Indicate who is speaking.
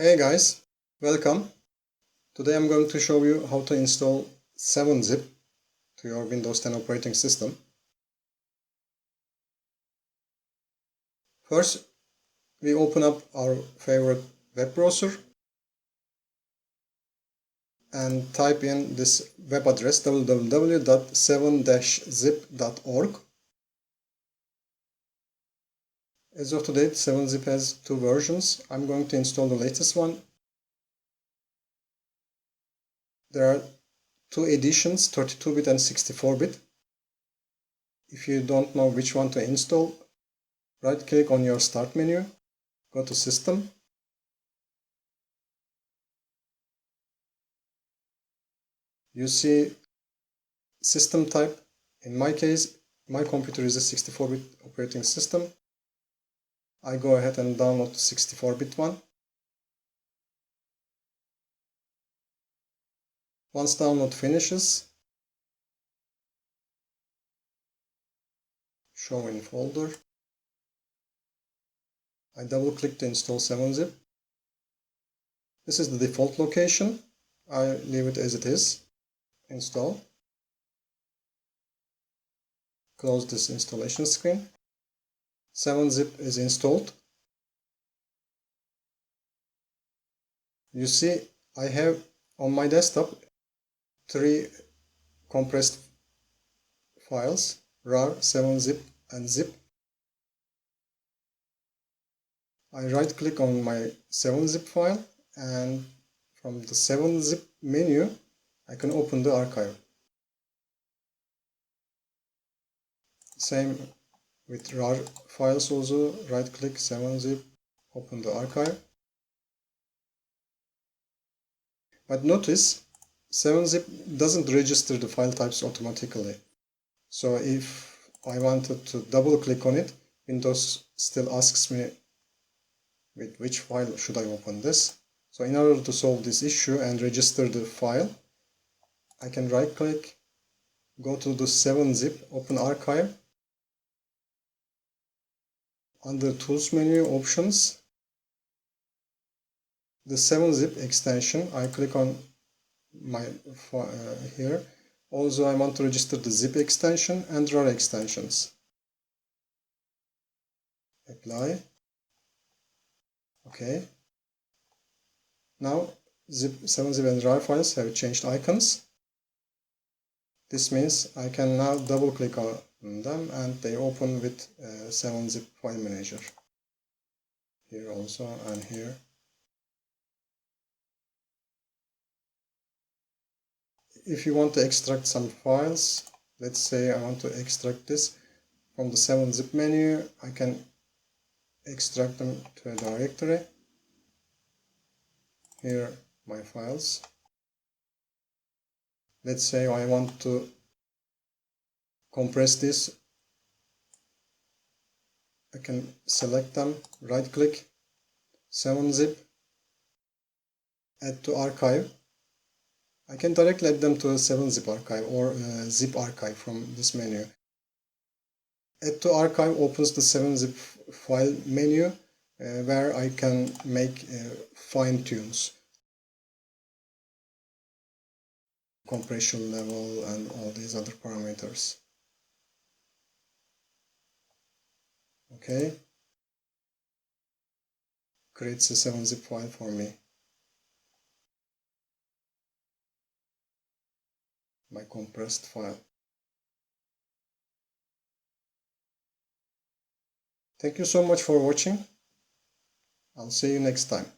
Speaker 1: Hey guys, welcome. Today I'm going to show you how to install 7-zip to your Windows 10 operating system. First, we open up our favorite web browser and type in this web address www.7-zip.org. As of today, 7-zip has two versions. I'm going to install the latest one. There are two editions, 32-bit and 64-bit. If you don't know which one to install, right-click on your Start menu, go to System. You see system type. In my case, my computer is a 64-bit operating system. I go ahead and download the 64-bit one. Once download finishes, show in folder. I double click to install 7-zip. This is the default location. I leave it as it is. Install. Close this installation screen. 7-zip is installed. You see, I have on my desktop 3 compressed files: RAR, 7-zip, and zip. I right click on my 7-zip file, and from the 7-zip menu I can open the archive. Same with RAR files also, right click 7-zip, open the archive. But notice 7-zip doesn't register the file types automatically. So if I wanted to double click on it, Windows still asks me with which file should I open this. So in order to solve this issue and register the file, I can right click, go to the 7-zip, open archive. Under Tools menu, Options, the 7-zip extension, I click on my here. Also, I want to register the zip extension and RAR extensions. Apply. Okay. Now, 7-zip and RAR files have changed icons. This means I can now double click on them and they open with 7-zip file manager. Here also and here. If you want to extract some files, let's say I want to extract this from the 7-zip menu, I can extract them to a directory. Here my files. Let's say I want to compress this. I can select them, right click, 7-zip, add to archive. I can directly add them to a 7-zip archive or zip archive from this menu. Add to archive opens the 7-zip file menu where I can make fine tunes, compression level and all these other parameters. Okay, creates a 7-zip file for me. My compressed file. Thank you so much for watching. I'll see you next time.